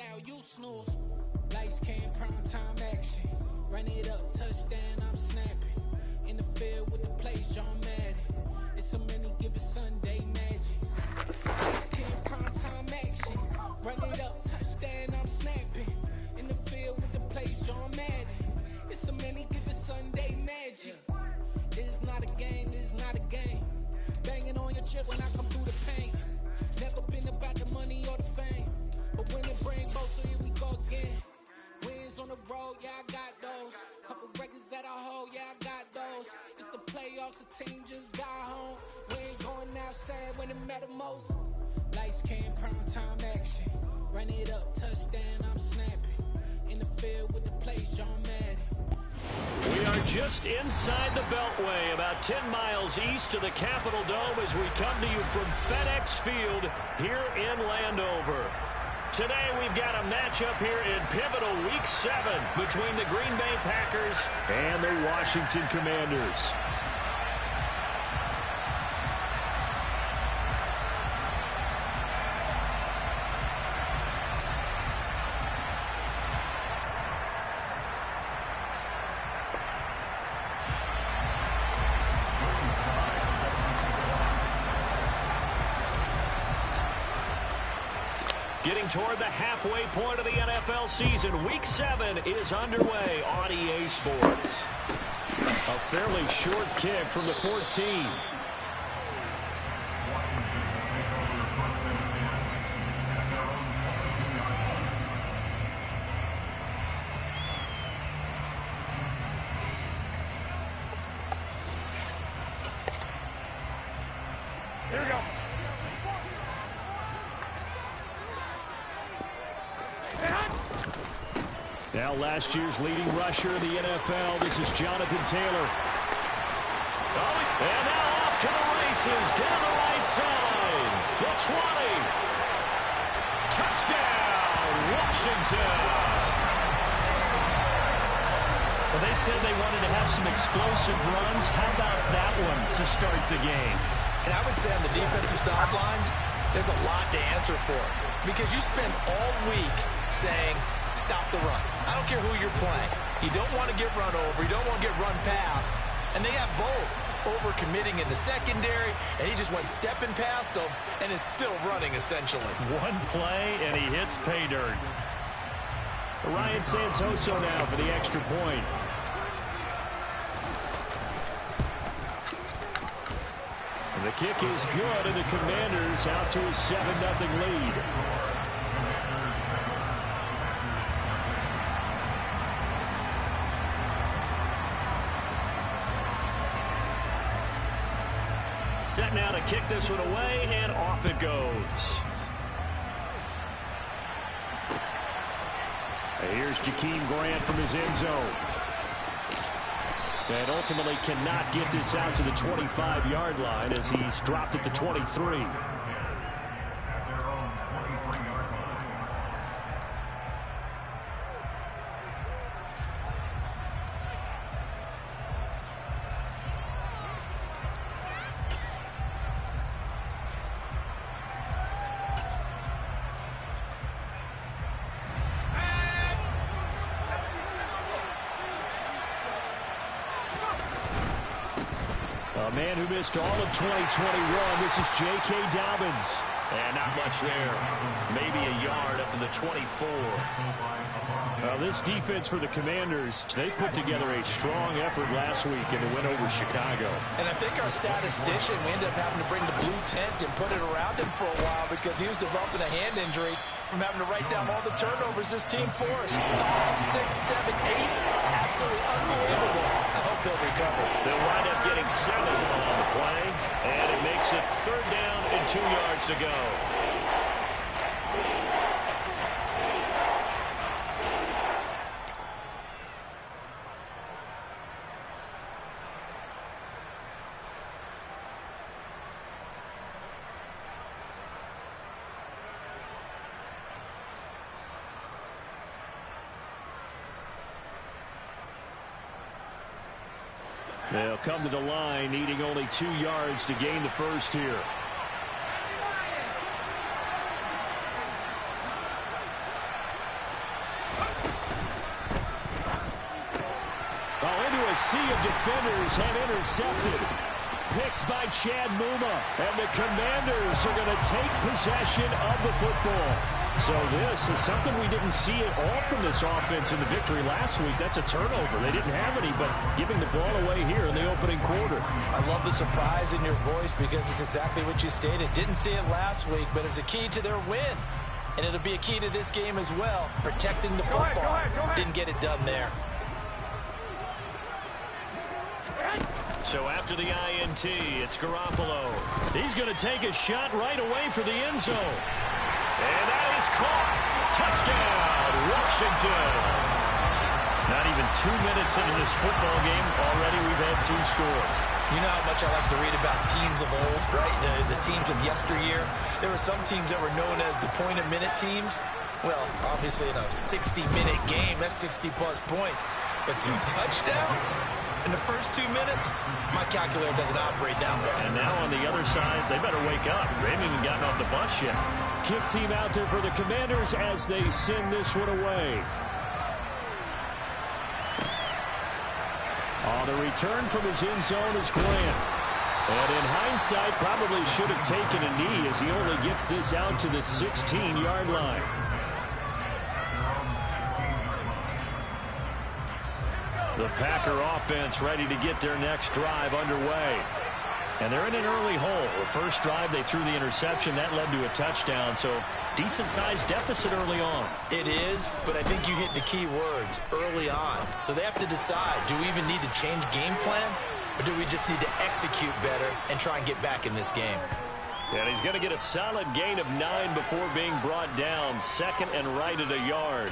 style, you snooze. Lights came, prime time action. Run it up, touchdown, I'm snapping. In the field with the plays, John Madden. It's so many, give it Sunday magic. Lights came, prime time action. Run it up, touchdown, I'm snapping. In the field with the plays, John Madden. It's so many, give it Sunday magic. It is not a game, it is not a game. Banging on your chest when I come through the paint. Never been about the money or the fame. But when it bring both, so here we go again. Wins on the road, yeah, I got those. Couple records that I hold, yeah, I got those. It's the playoffs, the team just got home. We ain't going outside when it matter most. Lights came, prime time action. Run it up, touchdown, I'm snapping. In the field with the plays, John Madden. We are just inside the Beltway, about 10 miles east of the Capitol Dome as we come to you from FedEx Field here in Landover. Today we've got a matchup here in pivotal Week 7 between the Green Bay Packers and the Washington Commanders. Getting toward the halfway point of the NFL season, Week 7 is underway on EA Sports. A fairly short kick from the 14. Here we go. Now last year's leading rusher in the NFL, this is Jonathan Taylor. And now off to the races, down the right side. The 20. Touchdown, Washington. Well, they said they wanted to have some explosive runs. How about that one to start the game? And I would say on the defensive sideline, there's a lot to answer for. Because you spend all week saying, stop the run. I don't care who you're playing. You don't want to get run over. You don't want to get run past. And they have both. Over-committing in the secondary, and he just went stepping past them and is still running, essentially. One play, and he hits pay dirt. Ryan Santoso now for the extra point. And the kick is good, and the Commanders out to a 7-0 lead. Set now to kick this one away, and off it goes. And here's Jakeem Grant from his end zone. And ultimately cannot get this out to the 25-yard line as he's dropped at the 23. A man who missed all of 2021, this is J.K. Dobbins. And not much there. Maybe a yard up to the 24. This defense for the Commanders, they put together a strong effort last week in the win over Chicago. And I think our statistician, we ended up having to bring the blue tent and put it around him for a while because he was developing a hand injury from having to write down all the turnovers this team forced. 5, 6, 7, 8. Absolutely unbelievable. I hope they'll recover. They'll wind up getting 7 on the play, and it makes it 3rd down and 2 yards to go. They'll come to the line, needing only 2 yards to gain the first here. a sea of defenders and intercepted. Picked by Chad Muma. And the Commanders are going to take possession of the football. So this is something we didn't see at all from this offense in the victory last week. That's a turnover. They didn't have any, but giving the ball away here in the opening quarter. I love the surprise in your voice because it's exactly what you stated. Didn't see it last week, but it's a key to their win. And it'll be a key to this game as well, protecting the football. Go ahead. Didn't get it done there. So after the INT, it's Garoppolo. He's going to take a shot right away for the end zone. And that is caught. Touchdown, Washington. Not even 2 minutes into this football game, already we've had 2 scores. You know how much I like to read about teams of old, right? The teams of yesteryear. There were some teams that were known as the point-a-minute teams. Well, obviously in a 60-minute game, that's 60-plus points. But 2 touchdowns in the first 2 minutes? My calculator doesn't operate that well. And now on the other side, they better wake up. They haven't even gotten off the bus yet. Kick team out there for the Commanders as they send this one away. The return from his end zone is Grant. And in hindsight, probably should have taken a knee as he only gets this out to the 16-yard line. The Packer offense ready to get their next drive underway. And they're in an early hole. The first drive, they threw the interception. That led to a touchdown. So decent-sized deficit early on. It is, but I think you hit the key words, early on. So they have to decide, do we even need to change game plan? Or do we just need to execute better and try and get back in this game? And he's going to get a solid gain of 9 before being brought down. Second and right at a yard.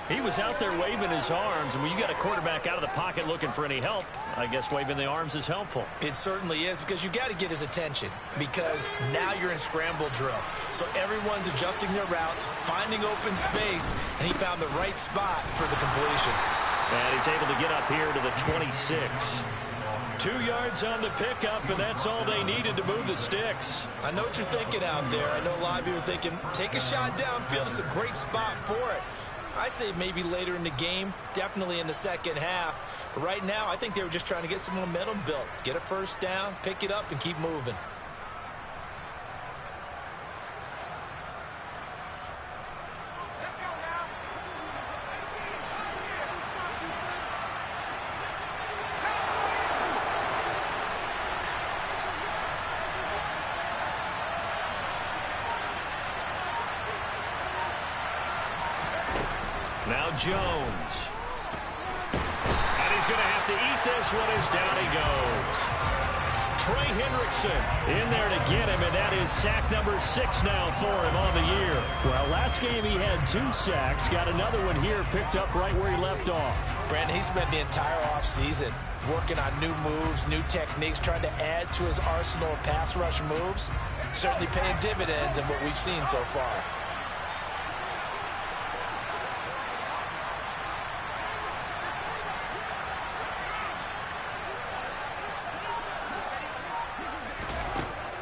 He was out there waving his arms, and when you got a quarterback out of the pocket looking for any help, I guess waving the arms is helpful. It certainly is, because you got to get his attention, because now you're in scramble drill. So everyone's adjusting their routes, finding open space, and he found the right spot for the completion. And he's able to get up here to the 26. 2 yards on the pickup, and that's all they needed to move the sticks. I know what you're thinking out there. I know a lot of you are thinking, take a shot downfield. It's a great spot for it. I'd say maybe later in the game, definitely in the second half. But right now, I think they were just trying to get some momentum built. Get a first down, pick it up, and keep moving. Now Jones. And he's going to have to eat this one as down he goes. Trey Hendrickson in there to get him, and that is sack number 6 now for him on the year. Well, last game he had 2 sacks. Got another one here picked up right where he left off. Brandon, he spent the entire offseason working on new moves, new techniques, trying to add to his arsenal of pass rush moves. Certainly paying dividends in what we've seen so far.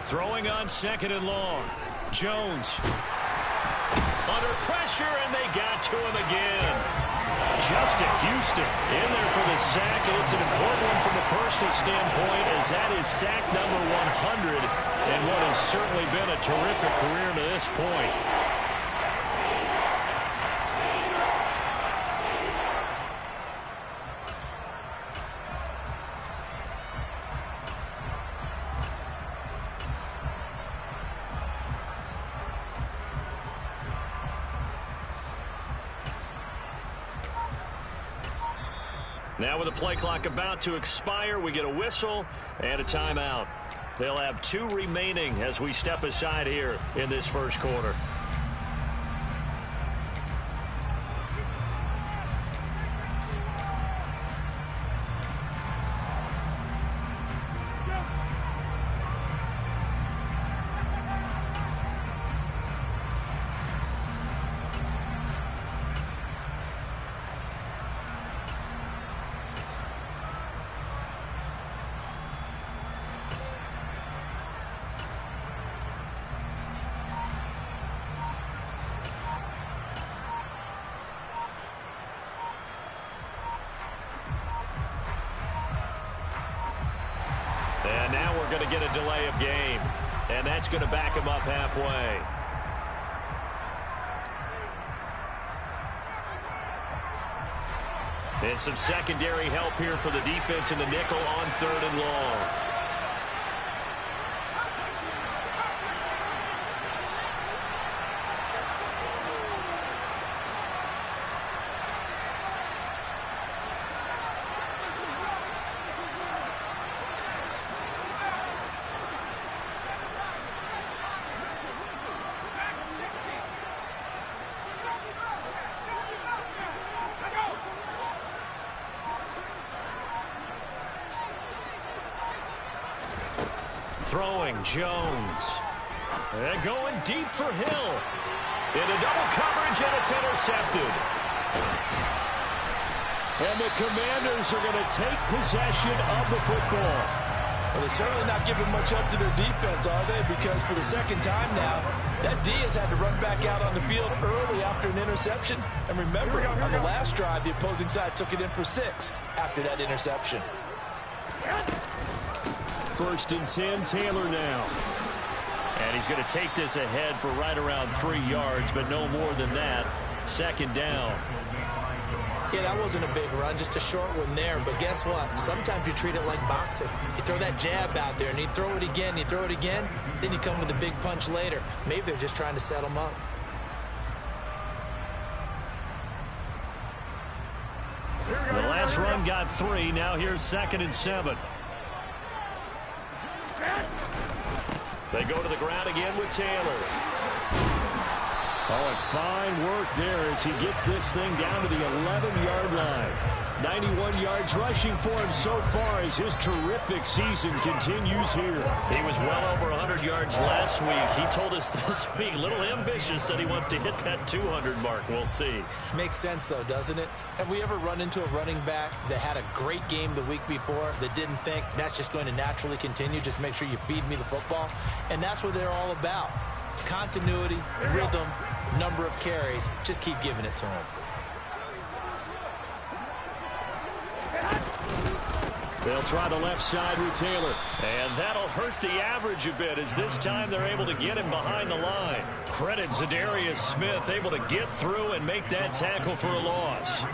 Throwing on second and long. Jones. Under pressure, and they got to him again. Just to Houston in there for the sack, and it's an important one from a personal standpoint, as that is sack number 100, and what has certainly been a terrific career to this point. Now with the play clock about to expire, we get a whistle and a timeout. They'll have 2 remaining as we step aside here in this first quarter. they're going to get a delay of game. And that's going to back them up halfway. And some secondary help here for the defense in the nickel on 3rd and long. Throwing Jones. And going deep for Hill. Into double coverage, and it's intercepted. And the Commanders are going to take possession of the football. Well, they're certainly not giving much up to their defense, are they? Because for the second time now, that D has had to run back out on the field early after an interception. And remember, on the last drive, the opposing side took it in for 6 after that interception. 1st and 10, Taylor now. And he's going to take this ahead for right around 3 yards, but no more than that. 2nd down. Yeah, that wasn't a big run, just a short one there. But guess what? Sometimes you treat it like boxing. You throw that jab out there, and you throw it again, you throw it again, then you come with a big punch later. Maybe they're just trying to set them up. The last run got 3. Now here's 2nd and 7. They go to the ground again with Taylor. Oh, and fine work there as he gets this thing down to the 11-yard line. 91 yards rushing for him so far as his terrific season continues here. He was well over 100 yards last week. He told us this week, a little ambitious, that he wants to hit that 200 mark. We'll see. Makes sense, though, doesn't it? Have we ever run into a running back that had a great game the week before that didn't think that's just going to naturally continue? Just make sure you feed me the football. And that's what they're all about. Continuity, rhythm, number of carries. Just keep giving it to him. They'll try the left side with Taylor. And that'll hurt the average a bit as this time they're able to get him behind the line. Credit Zadarius Smith able to get through and make that tackle for a loss.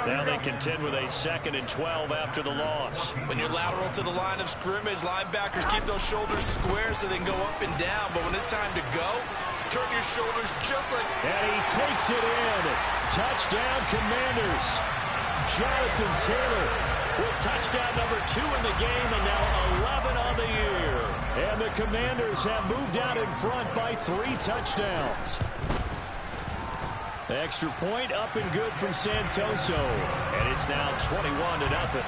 Now they contend with a 2nd and 12 after the loss. When you're lateral to the line of scrimmage, linebackers keep those shoulders square so they can go up and down. But when it's time to go, turn your shoulders just like... And he takes it in. Touchdown, Commanders. Jonathan Taylor with touchdown number 2 in the game, and now 11 on the year. And the Commanders have moved out in front by 3 touchdowns. The extra point up and good from Santoso. And it's now 21-0.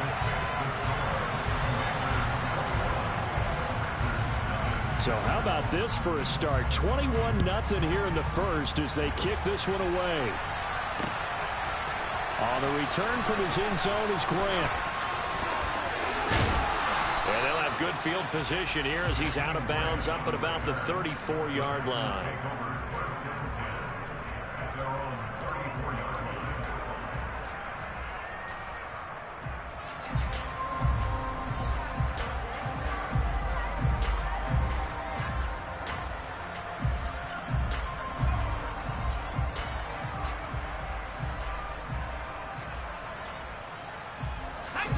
So how about this for a start? 21-0 here in the first as they kick this one away. On the return from his end zone is Grant. And they'll have good field position here as he's out of bounds up at about the 34-yard line.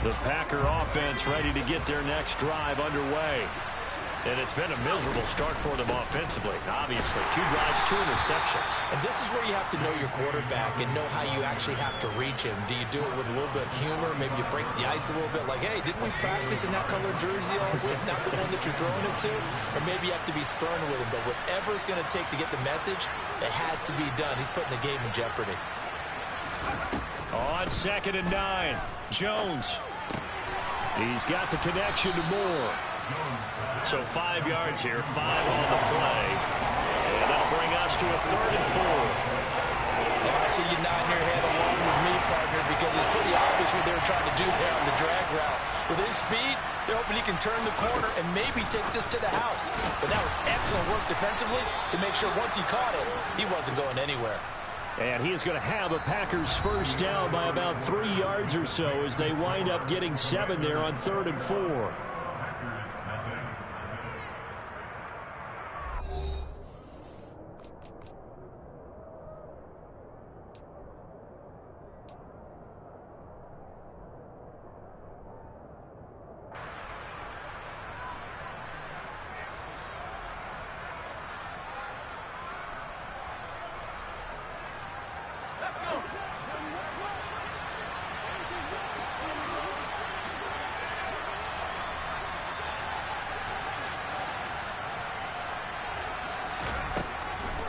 The Packer offense ready to get their next drive underway. And it's been a miserable start for them offensively, obviously. 2 drives, 2 interceptions. And this is where you have to know your quarterback and know how you actually have to reach him. Do you do it with a little bit of humor? Maybe you break the ice a little bit like, hey, didn't we practice in that color jersey all week? Not the one that you're throwing it to? Or maybe you have to be stern with him. But whatever it's going to take to get the message, it has to be done. He's putting the game in jeopardy. On 2nd and 9, Jones. He's got the connection to Moore. So 5 yards here, 5 on the play. And that'll bring us to a 3rd and 4. I see you nodding your head along with me, partner, because it's pretty obvious what they were trying to do there on the drag route. With his speed, they're hoping he can turn the corner and maybe take this to the house. But that was excellent work defensively to make sure once he caught it, he wasn't going anywhere. And he is going to have a Packers first down by about 3 yards or so as they wind up getting 7 there on 3rd and 4.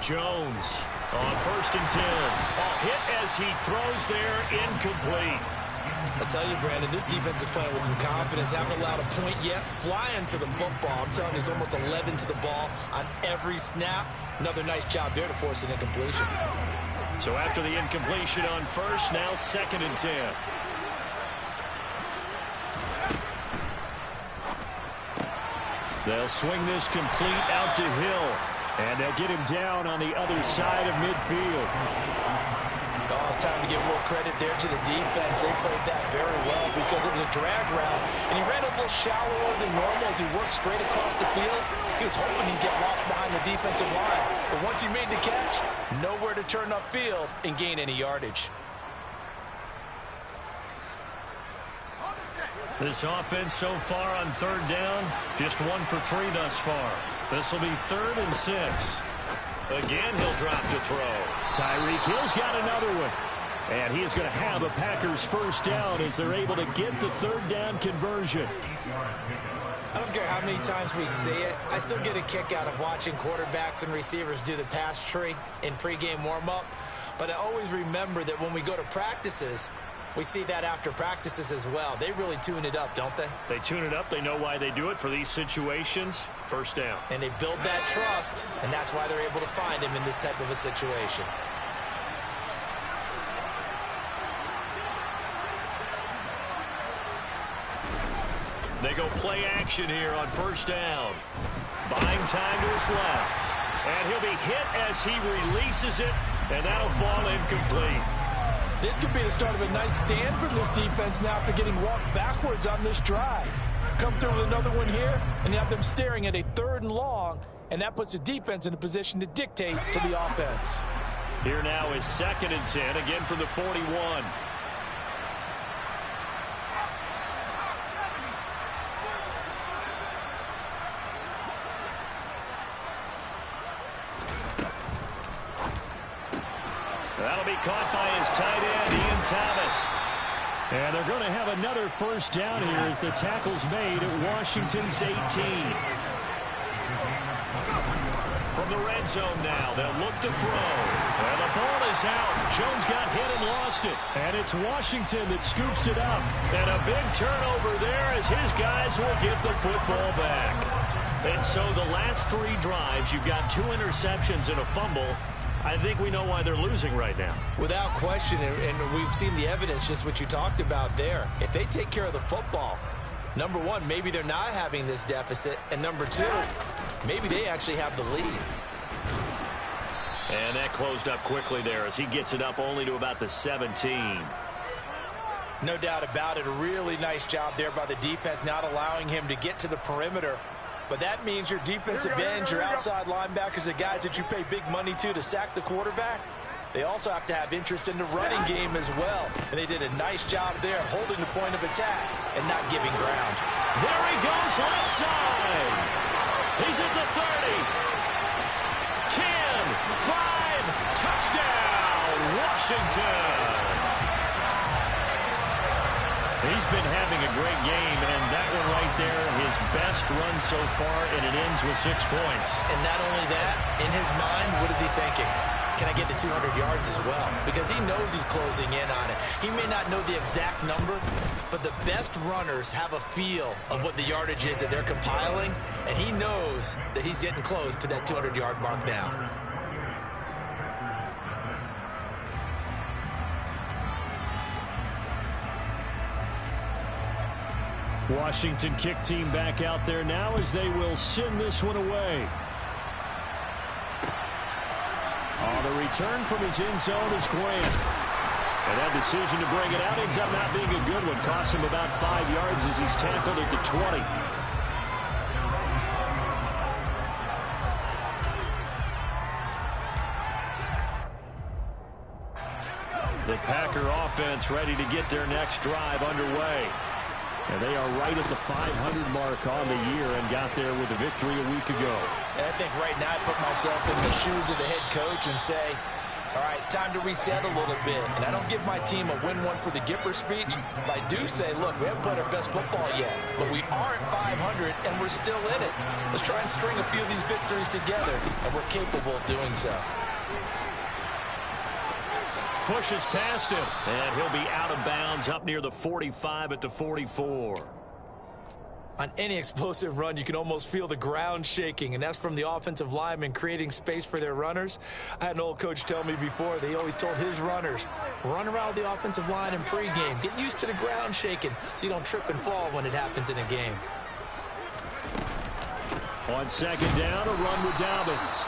Jones on 1st and 10. Hit as he throws there, incomplete. I tell you, Brandon, this defense is playing with some confidence. Haven't allowed a point yet. Flying to the football. I'm telling you, it's almost 11 to the ball on every snap. Another nice job there to force an incompletion. So after the incompletion on 1st, now 2nd and 10. They'll swing this complete out to Hill. And they'll get him down on the other side of midfield. Oh, it's time to give more credit there to the defense. They played that very well because it was a drag route. And he ran a little shallower than normal as he worked straight across the field. He was hoping he'd get lost behind the defensive line. But once he made the catch, nowhere to turn upfield and gain any yardage. This offense so far on 3rd down, just 1 for 3 thus far. This will be 3rd and 6. Again, he'll drop to throw. Tyreek Hill's got another one. And he is going to have a Packers 1st down as they're able to get the 3rd down conversion. I don't care how many times we see it. I still get a kick out of watching quarterbacks and receivers do the pass tree in pregame warm-up. But I always remember that when we go to practices, we see that after practices as well. They really tune it up, don't they? They tune it up. They know why they do it for these situations. 1st down. And they build that trust, and that's why they're able to find him in this type of a situation. They go play action here on 1st down. Buying time to his left. And he'll be hit as he releases it, and that'll fall incomplete. This could be the start of a nice stand from this defense now after getting walked backwards on this drive. Come through with another one here, and you have them staring at a 3rd and long, and that puts the defense in a position to dictate to the offense. Here now is 2nd and 10, again from the 41. That'll be caught by his tight end, Ian Thomas. And they're going to have another 1st down here as the tackle's made at Washington's 18. From the red zone now, they'll look to throw. And the ball is out. Jones got hit and lost it. And it's Washington that scoops it up. And a big turnover there as his guys will get the football back. And so the last 3 drives, you've got 2 interceptions and a fumble. I think we know why they're losing right now. Without question, and we've seen the evidence, just what you talked about there. If they take care of the football, number 1, maybe they're not having this deficit, and number 2, maybe they actually have the lead. And that closed up quickly there as he gets it up only to about the 17. No doubt about it. A really nice job there by the defense, not allowing him to get to the perimeter. But that means your defensive ends, your outside linebackers, the guys that you pay big money to sack the quarterback, they also have to have interest in the running game as well. And they did a nice job there holding the point of attack and not giving ground. There he goes left side. He's at the 30. 10, 5, touchdown, Washington. He's been having a great game, and that one right there, his best run so far, and it ends with 6 points. And not only that, in his mind, what is he thinking? Can I get to 200 yards as well? Because he knows he's closing in on it. He may not know the exact number, but the best runners have a feel of what the yardage is that they're compiling, and he knows that he's getting close to that 200-yard mark now. Washington kick team back out there now as they will send this one away. The return from his end zone is Grant. And that decision to bring it out ends up not being a good one. Cost him about 5 yards as he's tackled at the 20. The Packer offense ready to get their next drive underway. And they are right at the 500 mark on the year and got there with a victory a week ago. And I think right now I put myself in the shoes of the head coach and say, All right, time to reset a little bit. And I don't give my team a win one for the Gipper speech, but I do say, look, we haven't played our best football yet, but we are at 500 and we're still in it. Let's try and string a few of these victories together, and we're capable of doing so. Pushes past him, and he'll be out of bounds up near the 45 at the 44. On any explosive run, you can almost feel the ground shaking, and that's from the offensive linemen creating space for their runners. I had an old coach tell me before, they always told his runners, run around the offensive line in pregame. Get used to the ground shaking so you don't trip and fall when it happens in a game. On second down, a run with Dobbins.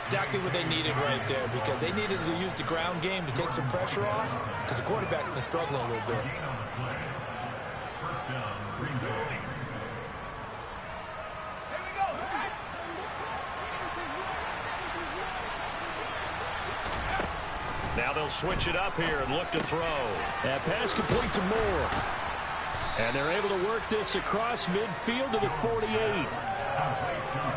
Exactly what they needed right there, because they needed to use the ground game to take some pressure off, because the quarterback's been struggling a little bit. Now they'll switch it up here and look to throw. That pass complete to Moore. And they're able to work this across midfield to the 48.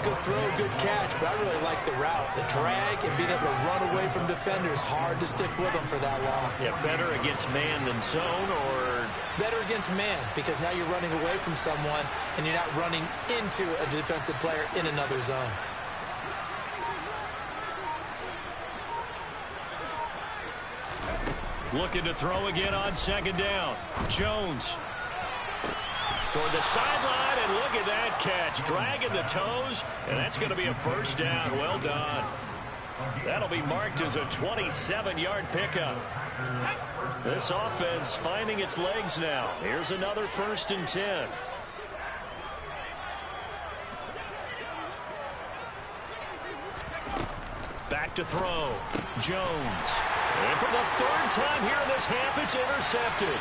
Good throw, good catch, but I really like the route. The drag and being able to run away from defenders, hard to stick with them for that long. Yeah, better against man than zone, or? Better against man, because now you're running away from someone and you're not running into a defensive player in another zone. Looking to throw again on second down. Jones toward the sideline, and look at that catch. Dragging the toes, and that's going to be a first down. Well done. That'll be marked as a 27-yard pickup. This offense finding its legs now. Here's another 1st and 10. Back to throw. Jones. And for the 3rd time here in this half, it's intercepted.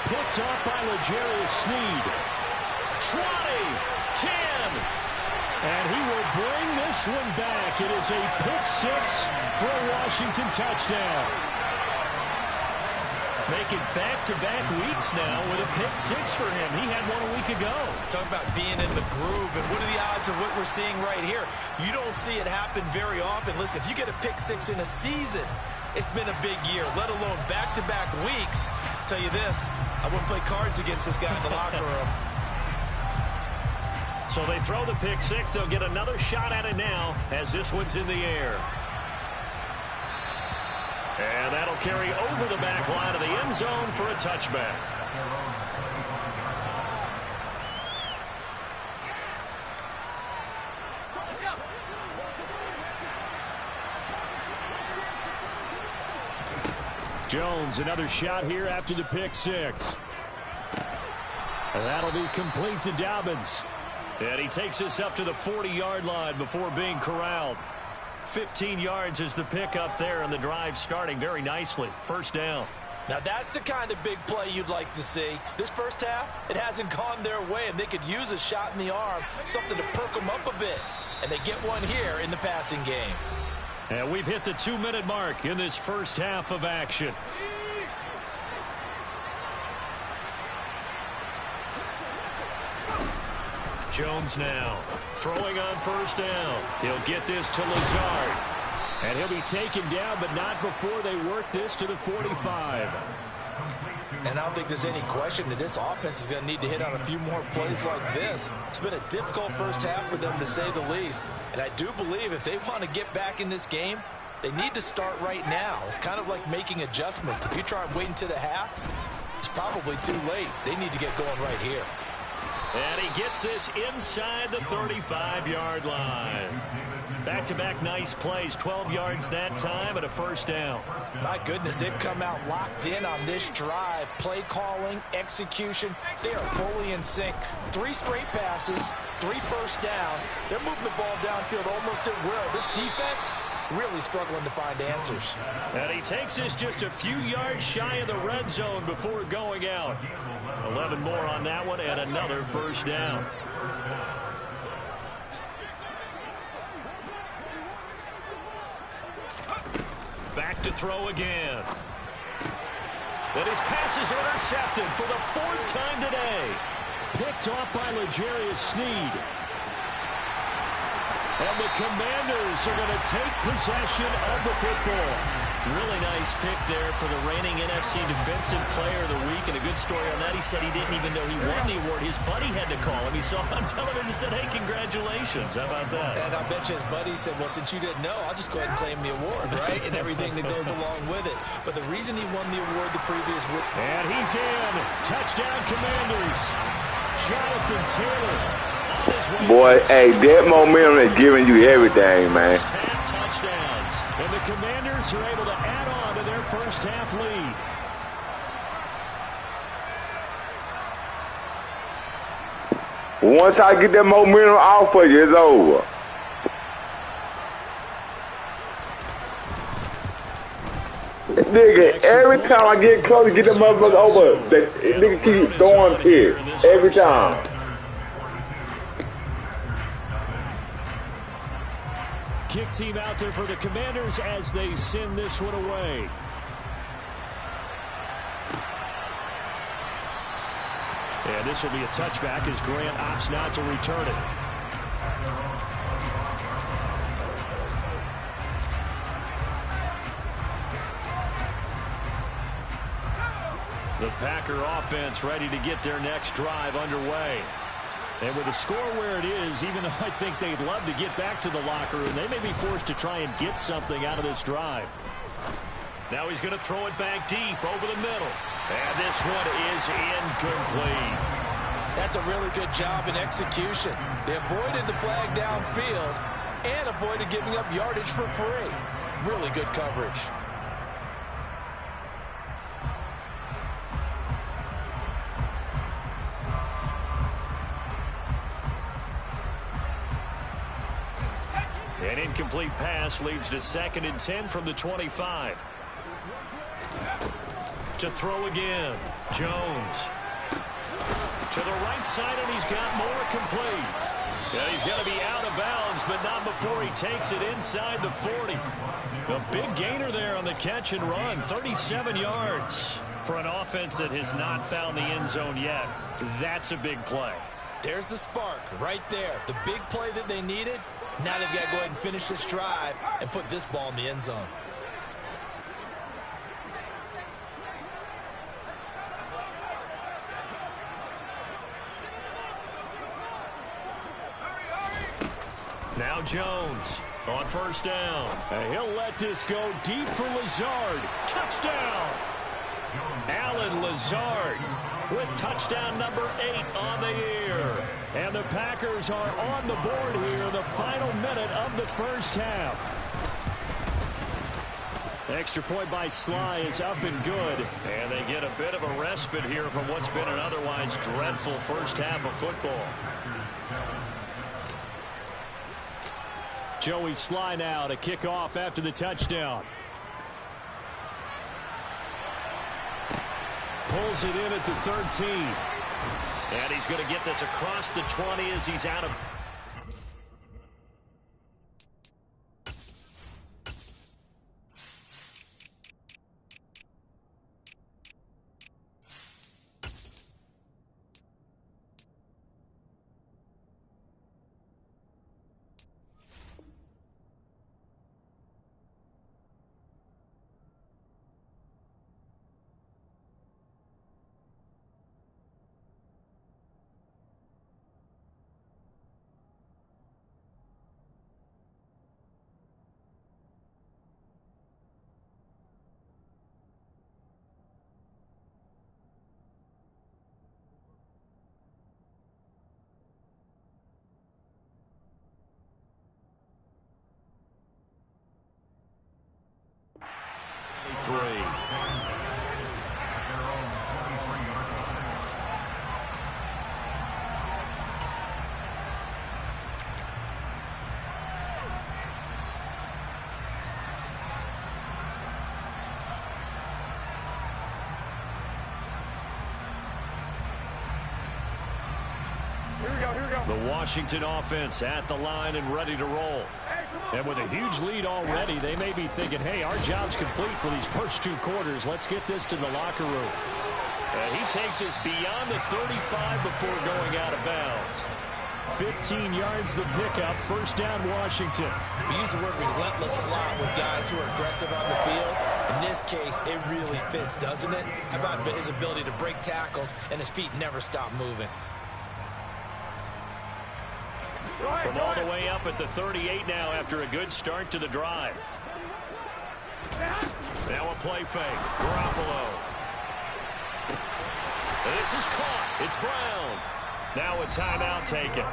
Picked off by L'Jarius Sneed. 20, 10. And he will bring this one back. It is a pick 6 for a Washington touchdown. Make it back-to-back weeks now with a pick 6 for him. He had one a week ago. Talk about being in the groove, and what are the odds of what we're seeing right here? You don't see it happen very often. Listen, if you get a pick 6 in a season, it's been a big year, let alone back-to-back weeks. Tell you this, I wouldn't play cards against this guy in the locker room. So they throw the pick 6. They'll get another shot at it now as this one's in the air. And that'll carry over the back line of the end zone for a touchback. Jones, another shot here after the pick 6. And that'll be complete to Dobbins. And he takes us up to the 40-yard line before being corralled. 15 yards is the pickup there, and the drive starting very nicely. First down. Now that's the kind of big play you'd like to see. This first half, it hasn't gone their way, and they could use a shot in the arm, something to perk them up a bit. And they get one here in the passing game. And we've hit the 2-minute mark in this first half of action. Jones now throwing on first down. He'll get this to Lazard. And he'll be taken down, but not before they work this to the 45. And I don't think there's any question that this offense is going to need to hit on a few more plays like this. It's been a difficult first half for them, to say the least. And I do believe if they want to get back in this game, they need to start right now. It's kind of like making adjustments. If you try and wait until the half, it's probably too late. They need to get going right here. And he gets this inside the 35-yard line. Back-to-back nice plays, 12 yards that time and a first down. My goodness, they've come out locked in on this drive. Play calling, execution, they are fully in sync. 3 straight passes, 3 first downs. They're moving the ball downfield almost at will. This defense really struggling to find answers. And he takes this just a few yards shy of the red zone before going out. 11 more on that one and another first down. Back to throw again. But his pass is intercepted for the 4th time today. Picked off by L'Jarius Sneed. And the Commanders are going to take possession of the football. Really nice pick there for the reigning NFC Defensive Player of the Week. And a good story on that, he said he didn't even know he won the award. His buddy had to call him. He saw him on television and said, hey, congratulations. How about that? And I bet you his buddy said, well, since you didn't know, I'll just go ahead and claim the award, right? And everything that goes along with it. But the reason he won the award the previous week. And he's in. Touchdown, Commanders. Jonathan Taylor. Boy, hey, that momentum is giving you everything, man. Touchdowns. And the Commanders are able to add on to their first half lead. Once I get that momentum off of you, it's over. Nigga, every time I get close to get that motherfucker over, that nigga keep throwing picks. Every time. Kick team out there for the Commanders as they send this one away. And this will be a touchback as Grant opts not to return it. The Packer offense ready to get their next drive underway. And with the score where it is, even though I think they'd love to get back to the locker room, they may be forced to try and get something out of this drive. Now he's going to throw it back deep over the middle. And this one is incomplete. That's a really good job in execution. They avoided the flag downfield and avoided giving up yardage for free. Really good coverage. An incomplete pass leads to 2nd and 10 from the 25. To throw again. Jones. To the right side, and he's got more complete. Yeah, he's got to be out of bounds, but not before he takes it inside the 40. A big gainer there on the catch and run. 37 yards for an offense that has not found the end zone yet. That's a big play. There's the spark right there. The big play that they needed. Now they've got to go ahead and finish this drive and put this ball in the end zone. Now Jones on 1st down. And he'll let this go deep for Lazard. Touchdown! Alan Lazard with touchdown number 8 on the year. And the Packers are on the board here in the final minute of the first half. Extra point by Sly is up and good. And they get a bit of a respite here from what's been an otherwise dreadful first half of football. Joey Sly now to kick off after the touchdown. Pulls it in at the 13. And he's going to get this across the 20 as he's out of... The Washington offense at the line and ready to roll. And with a huge lead already, they may be thinking, hey, our job's complete for these first 2 quarters. Let's get this to the locker room. And he takes us beyond the 35 before going out of bounds. 15 yards the pickup. First down, Washington. We use the word relentless a lot with guys who are aggressive on the field. In this case, it really fits, doesn't it? How about his ability to break tackles and his feet never stop moving? From all the way up at the 38 now after a good start to the drive. Now a play fake. Garoppolo. This is caught. It's Brown. Now a timeout taken.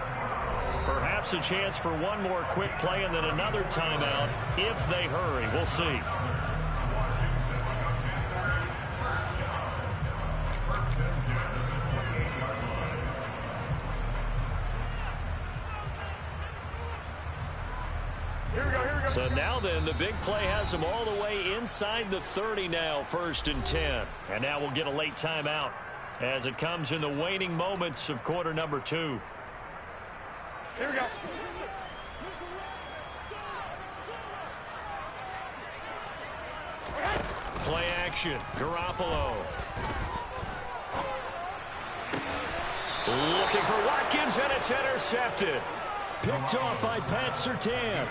Perhaps a chance for one more quick play and then another timeout if they hurry. We'll see. So now then, the big play has them all the way inside the 30 now, 1st and 10. And now we'll get a late timeout as it comes in the waning moments of quarter number 2. Here we go. Play action. Garoppolo. Looking for Watkins, and it's intercepted. Picked off by Pat Surtain.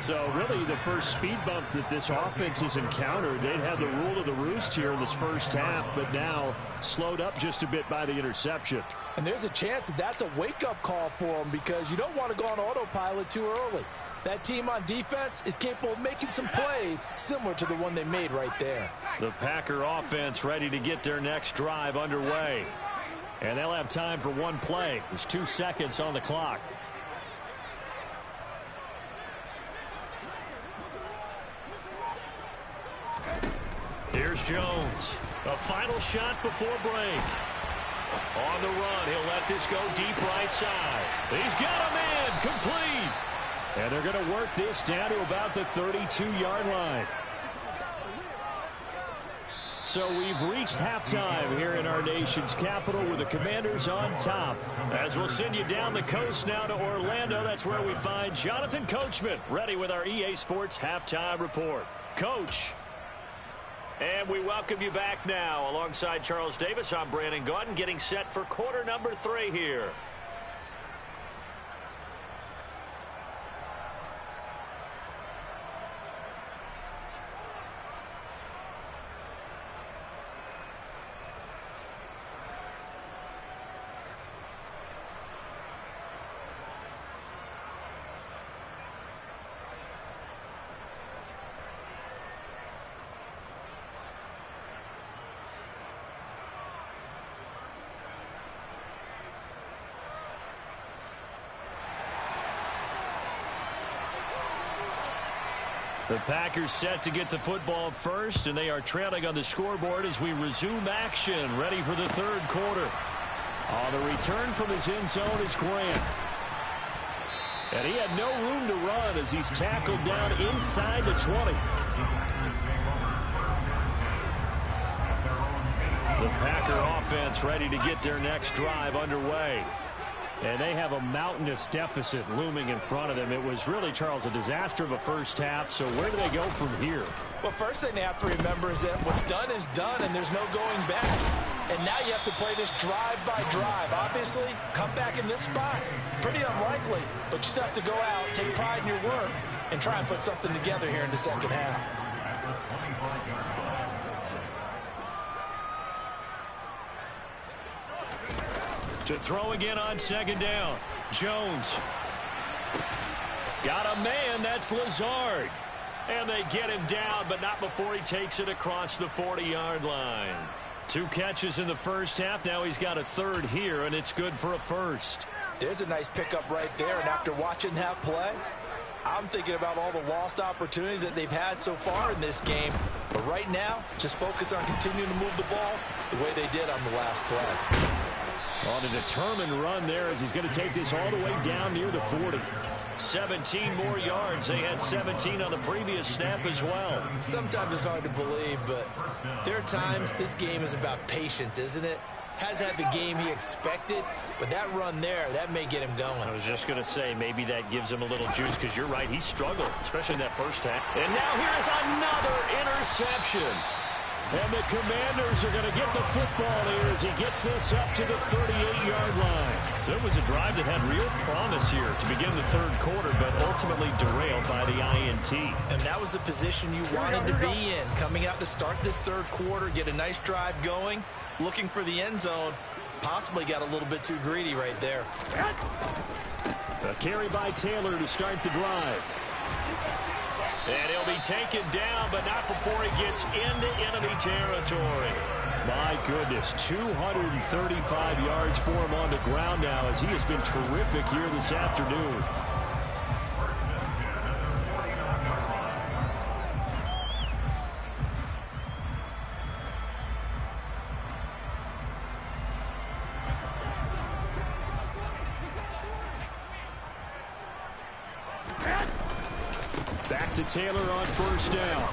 So really the first speed bump that this offense has encountered. They'd had the rule of the roost here in this first half, but now slowed up just a bit by the interception. And there's a chance that that's a wake-up call for them because you don't want to go on autopilot too early. That team on defense is capable of making some plays similar to the one they made right there. The Packer offense ready to get their next drive underway. And they'll have time for one play. There's 2 seconds on the clock. Here's Jones. A final shot before break. On the run, he'll let this go deep right side. He's got a man, complete. And they're going to work this down to about the 32-yard line. So we've reached halftime here in our nation's capital with the Commanders on top. As we'll send you down the coast now to Orlando, that's where we find Jonathan Coachman ready with our EA Sports Halftime Report. Coach. And we welcome you back now. Alongside Charles Davis, I'm Brandon Gaudin, getting set for quarter number 3 here. The Packers set to get the football first, and they are trailing on the scoreboard as we resume action, ready for the 3rd quarter. On the return from his end zone is Grant. And he had no room to run as he's tackled down inside the 20. The Packer offense ready to get their next drive underway. And they have a mountainous deficit looming in front of them. It was really, Charles, a disaster of a first half. So where do they go from here? Well, first thing they have to remember is that what's done is done, and there's no going back. And now you have to play this drive by drive. Obviously, come back in this spot. Pretty unlikely, but you still have to go out, take pride in your work, and try and put something together here in the second half. To throw again on 2nd down. Jones. Got a man. That's Lazard. And they get him down, but not before he takes it across the 40-yard line. 2 catches in the first half. Now he's got a 3rd here, and it's good for a 1st. There's a nice pickup right there, and after watching that play, I'm thinking about all the lost opportunities that they've had so far in this game. But right now, just focus on continuing to move the ball the way they did on the last play. On a determined run there as he's going to take this all the way down near the 40. 17 more yards. They had 17 on the previous snap as well. Sometimes it's hard to believe, but there are times this game is about patience, isn't it? Has had the game he expected, but that run there, that may get him going. I was just going to say, maybe that gives him a little juice, because you're right, he struggled, especially in that first half. And now here is another interception. And the Commanders are going to get the football here as he gets this up to the 38-yard line. So it was a drive that had real promise here to begin the third quarter, but ultimately derailed by the INT. And that was the position you wanted to be in, coming out to start this third quarter, get a nice drive going, looking for the end zone. Possibly got a little bit too greedy right there. A carry by Taylor to start the drive. And he'll be taken down, but not before he gets into enemy territory. My goodness, 235 yards for him on the ground now as he has been terrific here this afternoon. Back to Taylor on first down.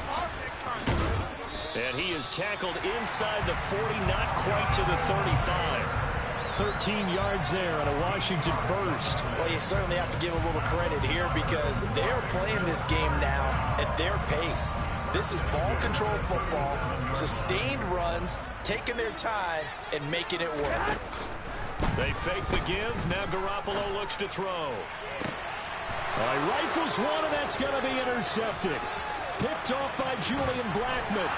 And he is tackled inside the 40, not quite to the 35. 13 yards there on a Washington first. Well, you certainly have to give a little credit here because they're playing this game now at their pace. This is ball control football, sustained runs, taking their time, and making it work. They fake the give. Now Garoppolo looks to throw. He rifles one, and that's going to be intercepted. Picked off by Julian Blackmon.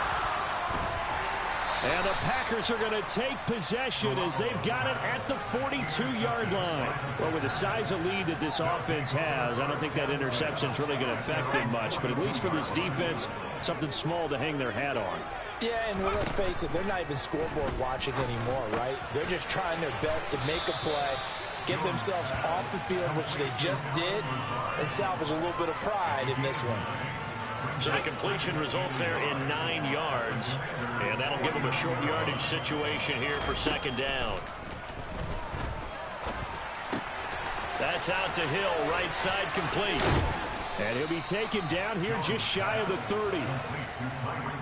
And the Packers are going to take possession as they've got it at the 42-yard line. Well, with the size of lead that this offense has, I don't think that interception's really going to affect them much. But at least for this defense, something small to hang their hat on. Yeah, and well, let's face it, they're not even scoreboard watching anymore, right? They're just trying their best to make a play, get themselves off the field, which they just did, and salvage a little bit of pride in this one. So the completion results there in 9 yards, and that'll give them a short yardage situation here for second down. That's out to Hill, right side complete. And he'll be taken down here just shy of the 30.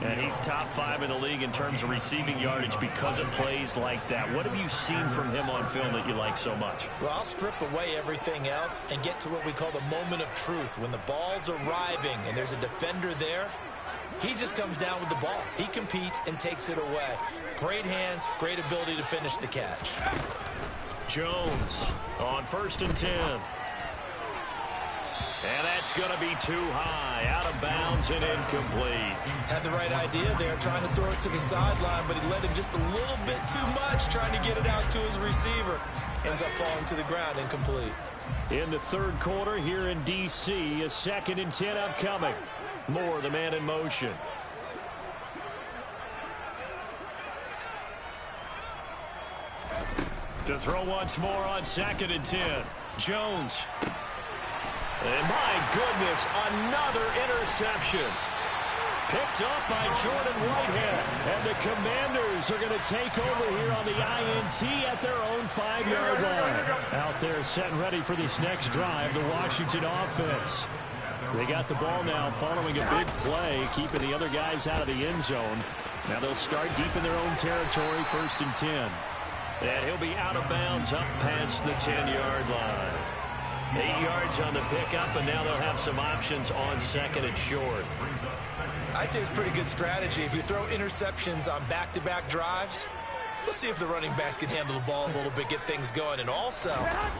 And he's top 5 in the league in terms of receiving yardage because of plays like that. What have you seen from him on film that you like so much? Well, I'll strip away everything else and get to what we call the moment of truth. When the ball's arriving and there's a defender there, he just comes down with the ball. He competes and takes it away. Great hands, great ability to finish the catch. Jones on 1st and 10. And that's going to be too high, out of bounds and incomplete. Had the right idea there, trying to throw it to the sideline, but he let him just a little bit too much, trying to get it out to his receiver. Ends up falling to the ground, incomplete. In the third quarter here in D.C., a 2nd and 10 upcoming. Moore, the man in motion. To throw once more on 2nd and 10. Jones. And my goodness, another interception. Picked off by Jordan Whitehead. And the Commanders are going to take over here on the INT at their own 5-yard line. Out there set and ready for this next drive, the Washington offense. They got the ball now following a big play, keeping the other guys out of the end zone. Now they'll start deep in their own territory, 1st and 10. And he'll be out of bounds up past the 10-yard line. 8 yards on the pickup, and now they'll have some options on 2nd and short. I'd say it's a pretty good strategy. If you throw interceptions on back-to-back drives, let's see if the running backs can handle the ball a little bit, get things going, and also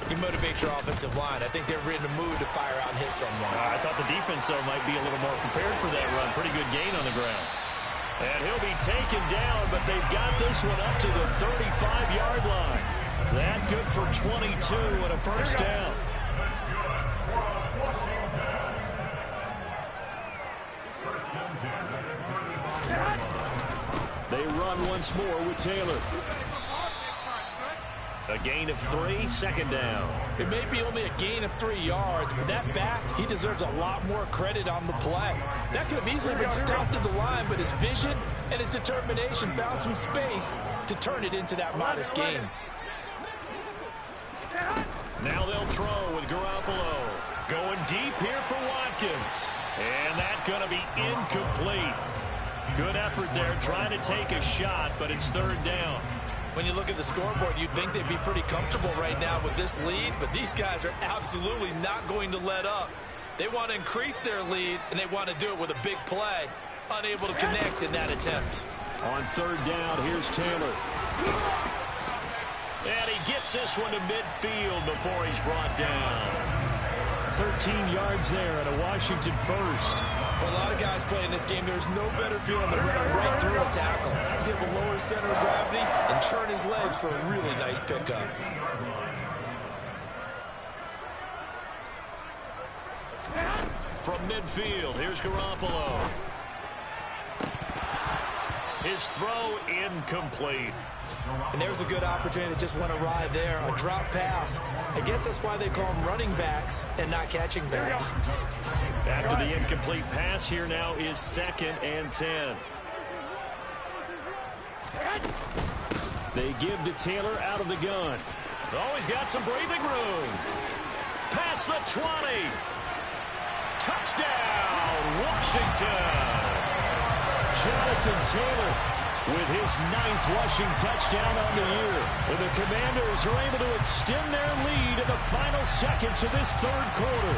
you motivate your offensive line. I think they're in the mood to fire out and hit someone. I thought the defense, though, might be a little more prepared for that run. Pretty good gain on the ground. And he'll be taken down, but they've got this one up to the 35-yard line. That good for 22 and a first down. They run once more with Taylor. A gain of 3, 2nd down. It may be only a gain of 3 yards, but that back, he deserves a lot more credit on the play. That could have easily been stopped at the line, but his vision and his determination found some space to turn it into that modest gain. Now they'll throw with Garoppolo. Going deep here for Watkins. And that's going to be incomplete. Good effort there, trying to take a shot, but it's 3rd down. When you look at the scoreboard, you'd think they'd be pretty comfortable right now with this lead, but these guys are absolutely not going to let up. They want to increase their lead, and they want to do it with a big play. Unable to connect in that attempt. On third down, here's Taylor. And he gets this one to midfield before he's brought down. 13 yards there and a Washington first. For a lot of guys playing this game, there's no better feeling than running right through a tackle. He's able to lower his center of gravity and churn his legs for a really nice pickup. From midfield, here's Garoppolo. His throw incomplete. And there's a good opportunity that just went awry there. A drop pass. I guess that's why they call them running backs and not catching backs. After the incomplete pass, here now is 2nd and 10. They give to Taylor out of the gun. Oh, he's got some breathing room. Past the 20. Touchdown, Washington. Jonathan Taylor with his 9th rushing touchdown on the year. And the Commanders are able to extend their lead in the final seconds of this third quarter.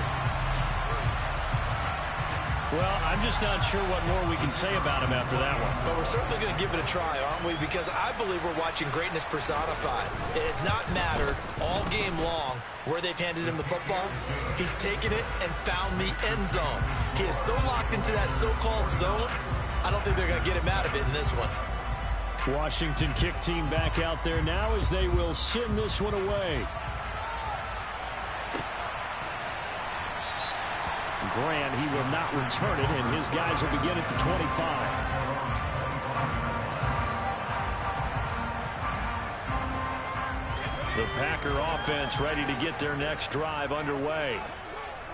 Well, I'm just not sure what more we can say about him after that one. But we're certainly going to give it a try, aren't we? Because I believe we're watching greatness personified. It has not mattered all game long where they've handed him the football. He's taken it and found the end zone. He is so locked into that so-called zone, I don't think they're going to get him out of it in this one. Washington kick team back out there now as they will send this one away. Grant, he will not return it, and his guys will begin at the 25. The Packer offense ready to get their next drive underway.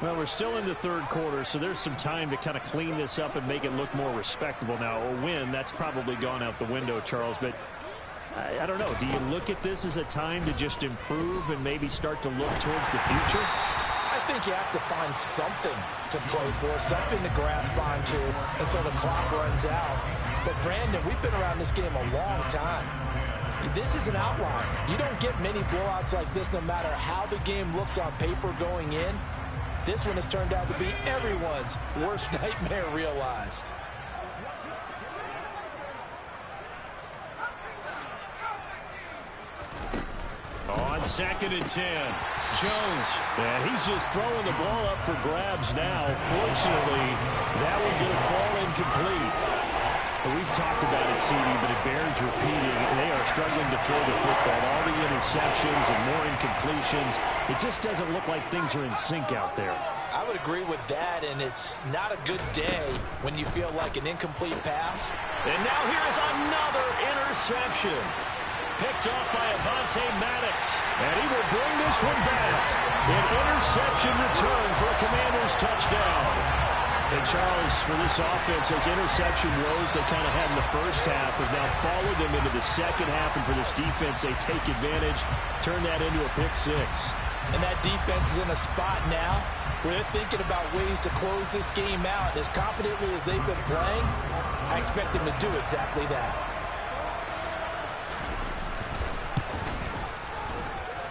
Well, we're still in the third quarter, so there's some time to kind of clean this up and make it look more respectable. Now, a win, that's probably gone out the window, Charles, but I don't know. Do you look at this as a time to just improve and maybe start to look towards the future? I think you have to find something to play for, something to grasp onto until the clock runs out. But, Brandon, we've been around this game a long time. This is an outlier. You don't get many blowouts like this no matter how the game looks on paper going in. This one has turned out to be everyone's worst nightmare realized. On 2nd and 10, Jones. And he's just throwing the ball up for grabs now. Fortunately, that one going to fall incomplete. We've talked about it, CD, but it bears repeating. They are struggling to throw the football. All the interceptions and more incompletions. It just doesn't look like things are in sync out there. I would agree with that, and it's not a good day when you feel like an incomplete pass. And now here is another interception. Picked off by Avonte Maddox. And he will bring this one back. An interception return for a Commanders touchdown. And Charles, for this offense, those interception woes they kind of had in the first half have now followed them into the second half. And for this defense, they take advantage, turn that into a pick six. And that defense is in a spot now where they're thinking about ways to close this game out. As confidently as they've been playing, I expect them to do exactly that.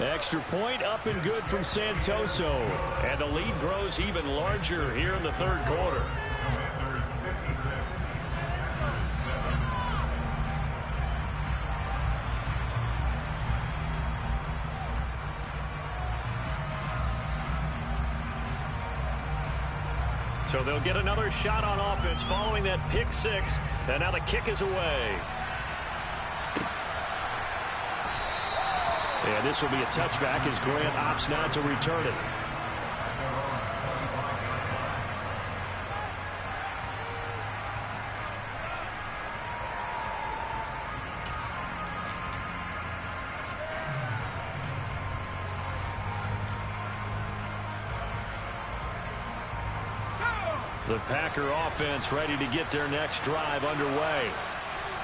Extra point up and good from Santoso. And the lead grows even larger here in the third quarter. So they'll get another shot on offense following that pick six. And now the kick is away. And this will be a touchback as Grant opts not to return it. The Packer offense ready to get their next drive underway.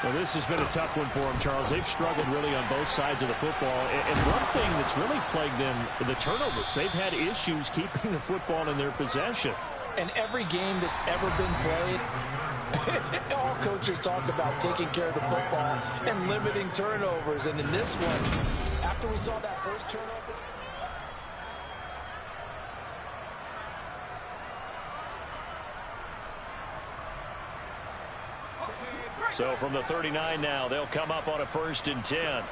Well, this has been a tough one for them, Charles. They've struggled really on both sides of the football. And one thing that's really plagued them, the turnovers. They've had issues keeping the football in their possession. And every game that's ever been played, all coaches talk about taking care of the football and limiting turnovers. And in this one, after we saw that first turnover, So from the 39 now, they'll come up on a 1st and 10.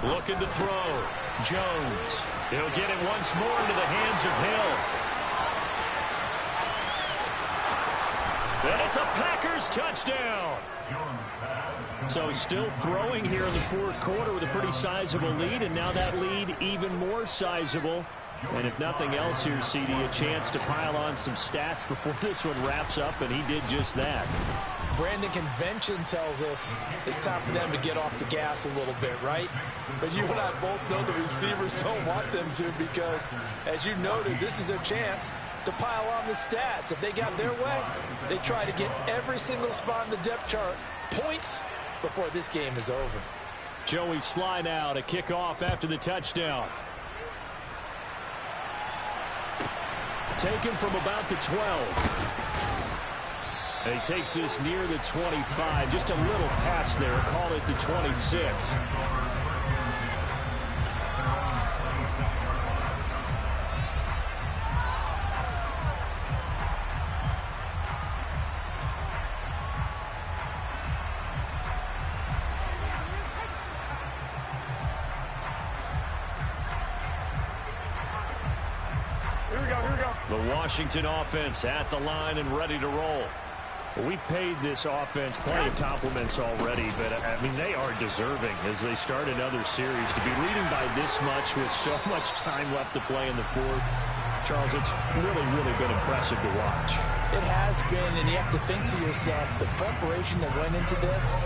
Looking to throw. Jones. He'll get it once more into the hands of Hill. And it's a Packers touchdown. So still throwing here in the 4th quarter with a pretty sizable lead, and now that lead even more sizable. And if nothing else here, CD, a chance to pile on some stats before this one wraps up, and he did just that. Brandon, convention tells us it's time for them to get off the gas a little bit, right? But you and I both know the receivers don't want them to, because, as you noted, this is their chance to pile on the stats. If they got their way, they try to get every single spot in the depth chart points before this game is over. Joey Sly now to kick off after the touchdown. Taken from about the 12. And he takes this near the 25. Just a little pass there. Call it the 26. The Washington offense at the line and ready to roll. We've paid this offense plenty of compliments already, but, I mean, they are deserving as they start another series. To be leading by this much with so much time left to play in the 4th, Charles, it's really, really been impressive to watch. It has been, and you have to think to yourself, the preparation that went into this,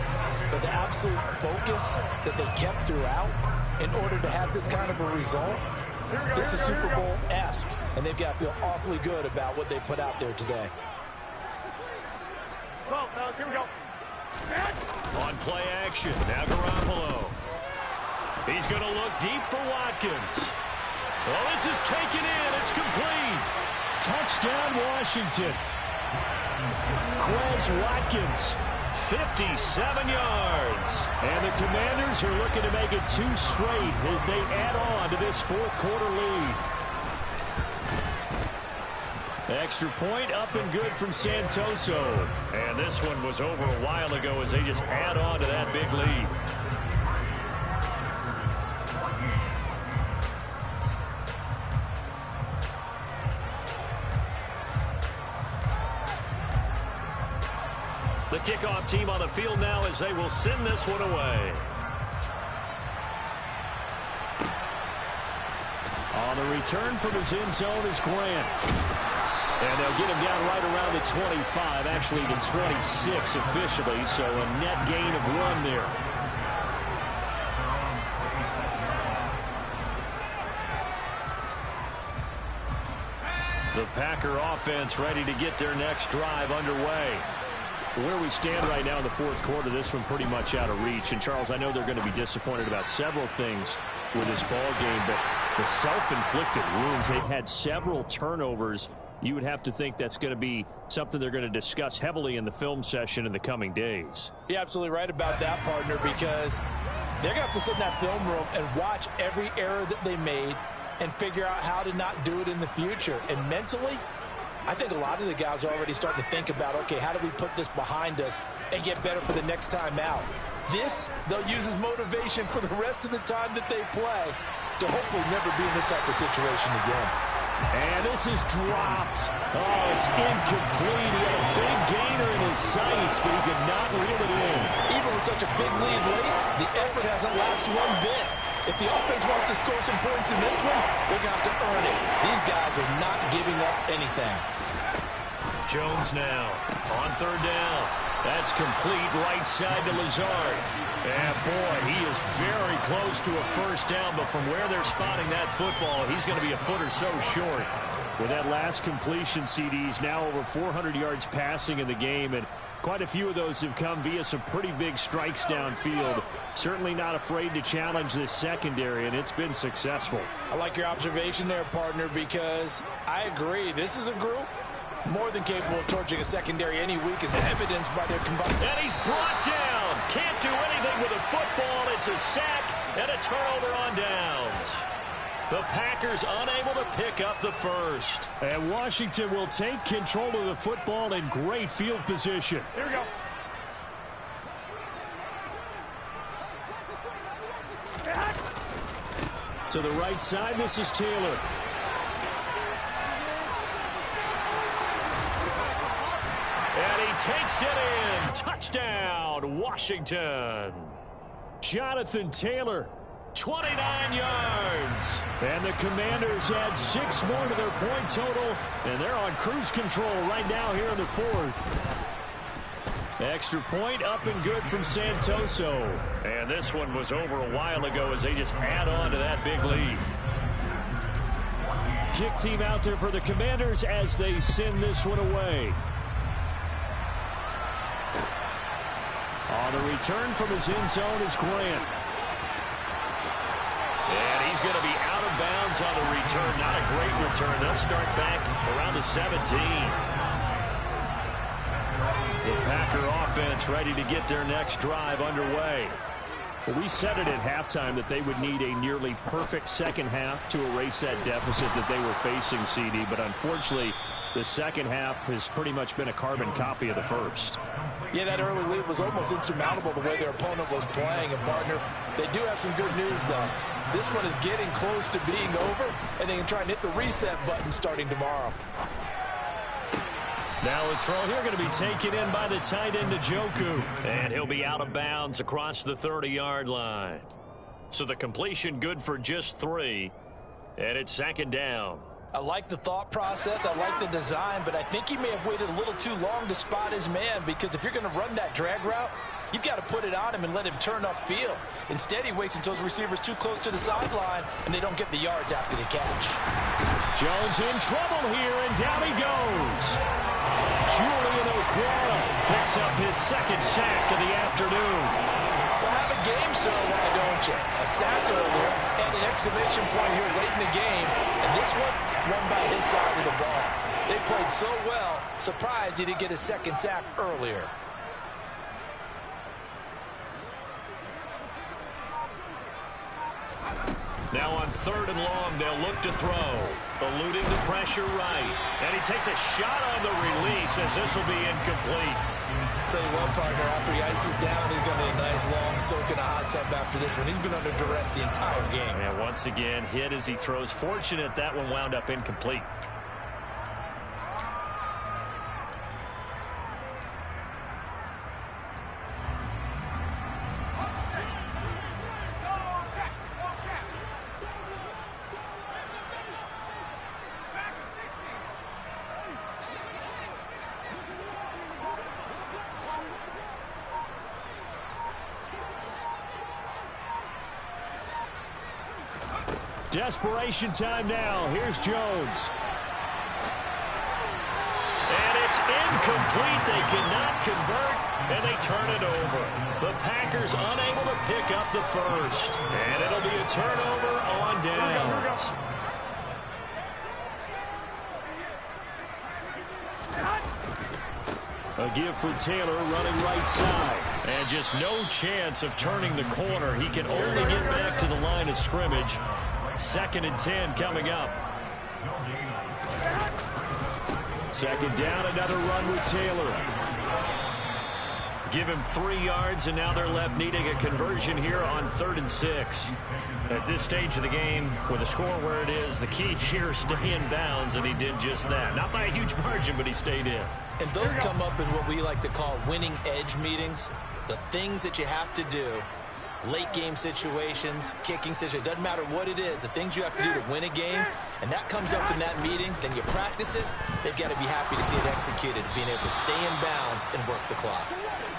but the absolute focus that they kept throughout in order to have this kind of a result. This is Super Bowl-esque, and they've got to feel awfully good about what they put out there today. Here we go. On play action, now Garoppolo. He's going to look deep for Watkins. Well, this is taken in. It's complete. Touchdown, Washington. Quez Watkins, 57 yards. And the Commanders are looking to make it 2 straight as they add on to this 4th quarter lead. Extra point up and good from Santoso. And this one was over a while ago as they just add on to that big lead. The kickoff team on the field now as they will send this one away. On the return from his end zone is Grant. And they'll get him down right around the 25, actually the 26 officially, so a net gain of 1 there. The Packer offense ready to get their next drive underway. Where we stand right now in the 4th quarter, this one pretty much out of reach. And, Charles, I know they're going to be disappointed about several things with this ball game, but the self-inflicted wounds, they've had several turnovers. You would have to think that's going to be something they're going to discuss heavily in the film session in the coming days. You're absolutely right about that, partner, because they're going to have to sit in that film room and watch every error that they made and figure out how to not do it in the future. And mentally, I think a lot of the guys are already starting to think about, okay, how do we put this behind us and get better for the next time out? This, they'll use as motivation for the rest of the time that they play to hopefully never be in this type of situation again. And this is dropped. Oh, it's incomplete. He had a big gainer in his sights, but he could not reel it in. Even with such a big lead late, the effort hasn't lasted one bit. If the offense wants to score some points in this one, they're going to have to earn it. These guys are not giving up anything. Jones now on 3rd down. That's complete right side to Lazard. And, boy, he is very close to a 1st down, but from where they're spotting that football, he's going to be a foot or so short. With that last completion, CDs now over 400 yards passing in the game, and quite a few of those have come via some pretty big strikes downfield. Certainly not afraid to challenge this secondary, and it's been successful. I like your observation there, partner, because I agree. This is a group more than capable of torching a secondary any week, as evidenced by their combined. And he's brought down. Can't do anything with a football. It's a sack and a turnover on downs. The Packers unable to pick up the first. And Washington will take control of the football in great field position. Here we go. To the right side, this is Taylor. And he takes it in. Touchdown, Washington. Jonathan Taylor, 29 yards. And the Commanders add 6 more to their point total, and they're on cruise control right now here in the fourth. Extra point up and good from Santoso. And this one was over a while ago as they just add on to that big lead. Kick team out there for the Commanders as they send this one away. On the return from his end zone is Grant. And he's going to be out of bounds on the return. Not a great return. They'll start back around the 17. The Packer offense ready to get their next drive underway. Well, we said it at halftime that they would need a nearly perfect second half to erase that deficit that they were facing, CD. But unfortunately, the second half has pretty much been a carbon copy of the first. Yeah, that early lead was almost insurmountable the way their opponent was playing. And, partner, they do have some good news, though. This one is getting close to being over, and they can try and hit the reset button starting tomorrow. Now a throw here going to be taken in by the tight end, Njoku. And he'll be out of bounds across the 30-yard line. So the completion good for just 3. And it's second down. I like the thought process. I like the design, but I think he may have waited a little too long to spot his man, because if you're going to run that drag route, you've got to put it on him and let him turn upfield. Instead, he waits until his receiver's too close to the sideline, and they don't get the yards after the catch. Jones in trouble here, and down he goes. Julian Okwara picks up his second sack of the afternoon. Well, have a game, sir, why don't you? A sack earlier and an exclamation point here late in the game, and this one run by his side of the ball. They played so well, surprised he didn't get his second sack earlier. Now on 3rd and long, they'll look to throw. Eluding the pressure right. And he takes a shot on the release as this will be incomplete. Tell you what, partner, after he ices down, he's going to be a nice long soak in a hot tub after this one. He's been under duress the entire game. And once again, hit as he throws. Fortunate that one wound up incomplete. Desperation time now. Here's Jones. And it's incomplete. They cannot convert, and they turn it over. The Packers unable to pick up the first. And it'll be a turnover on downs. A give for Taylor running right side. And just no chance of turning the corner. He can only get back to the line of scrimmage. 2nd and 10 coming up. Second down, another run with Taylor. Give him 3 yards, and now they're left needing a conversion here on 3rd and 6. At this stage of the game, with the score where it is, the key here is stay in bounds, and he did just that. Not by a huge margin, but he stayed in. And those come up in what we like to call winning edge meetings. The things that you have to do. Late game situations, kicking situations, doesn't matter what it is, the things you have to do to win a game, and that comes up in that meeting, then you practice it, they've got to be happy to see it executed, being able to stay in bounds and work the clock.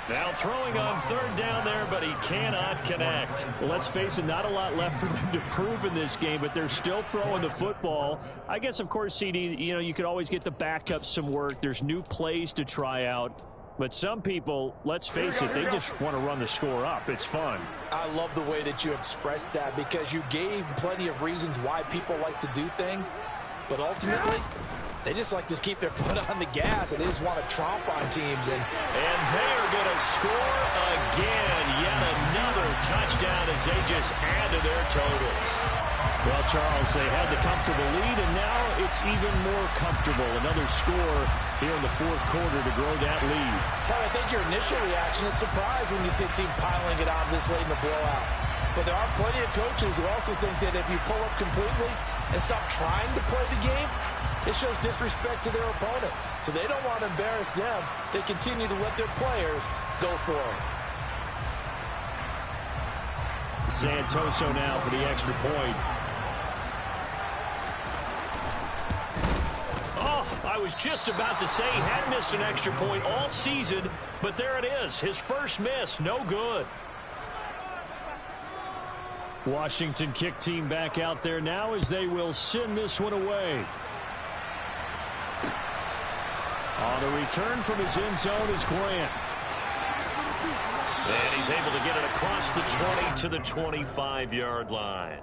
Now throwing on 3rd down there, but he cannot connect. Well, let's face it, not a lot left for them to prove in this game, but they're still throwing the football. I guess, of course, CD, you could always get the backup some work. There's new plays to try out. But some people, let's face it, they just want to run the score up. It's fun. I love the way that you expressed that, because you gave plenty of reasons why people like to do things. But ultimately, they just like to keep their foot on the gas, and they just want to tromp on teams. And they are going to score again. Yet another touchdown as they just add to their totals. Well, Charles, they had the comfortable lead, and now it's even more comfortable. Another score here in the fourth quarter to grow that lead. But I think your initial reaction is surprise when you see a team piling it on this late in the blowout. But there are plenty of coaches who also think that if you pull up completely and stop trying to play the game, it shows disrespect to their opponent. So they don't want to embarrass them. They continue to let their players go for it. Santoso now for the extra point. I was just about to say he had missed an extra point all season, but there it is. His first miss, no good. Washington kick team back out there now as they will send this one away. On the return from his end zone is Grant. And he's able to get it across the 20 to the 25-yard line.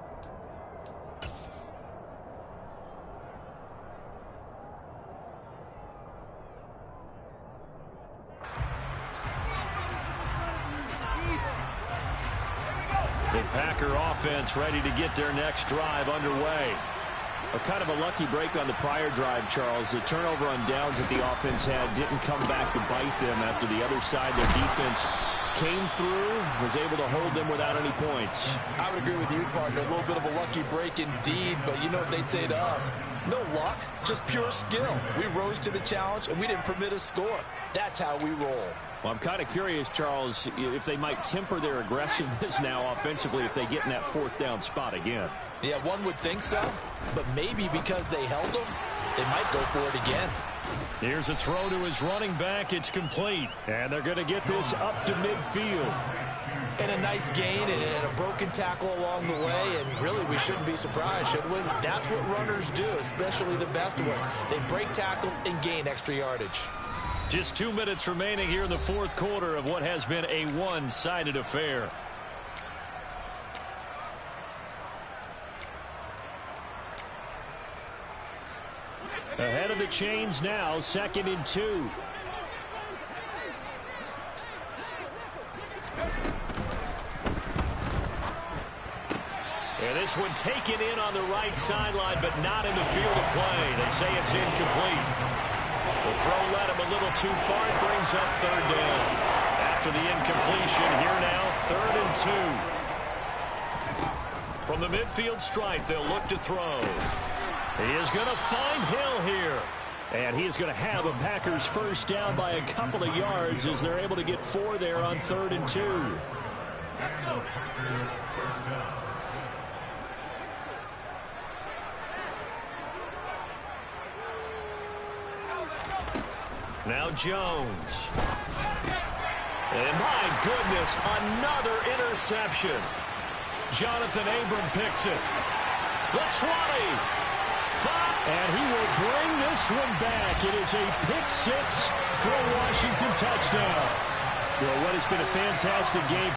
The Packer offense ready to get their next drive underway. A kind of a lucky break on the prior drive, Charles. The turnover on downs that the offense had didn't come back to bite them after the other side. Their defense came through, was able to hold them without any points. I would agree with you, partner. A little bit of a lucky break indeed, but you know what they'd say to us? No luck, just pure skill. We rose to the challenge, and we didn't permit a score. That's how we roll. Well, I'm kind of curious, Charles, if they might temper their aggressiveness now offensively if they get in that fourth down spot again. Yeah, one would think so, but maybe because they held them, they might go for it again. Here's a throw to his running back. It's complete, and they're going to get this up to midfield. And a nice gain and a broken tackle along the way, and really we shouldn't be surprised, should we? That's what runners do, especially the best ones. They break tackles and gain extra yardage. Just 2 minutes remaining here in the fourth quarter of what has been a one-sided affair. Ahead of the chains now, 2nd and 2. And this one taken in on the right sideline, but not in the field of play. They say it's incomplete. The throw led him a little too far. It brings up 3rd down. After the incompletion, here now, 3rd and 2. From the midfield stripe, they'll look to throw. He is going to find Hill here. And he is going to have a Packers first down by a couple of yards as they're able to get 4 there on 3rd and 2. Now Jones. And my goodness, another interception. Jonathan Abram picks it. The 20. 5. And he will bring this one back. It is a pick 6 for a Washington touchdown. Well, what has been a fantastic game.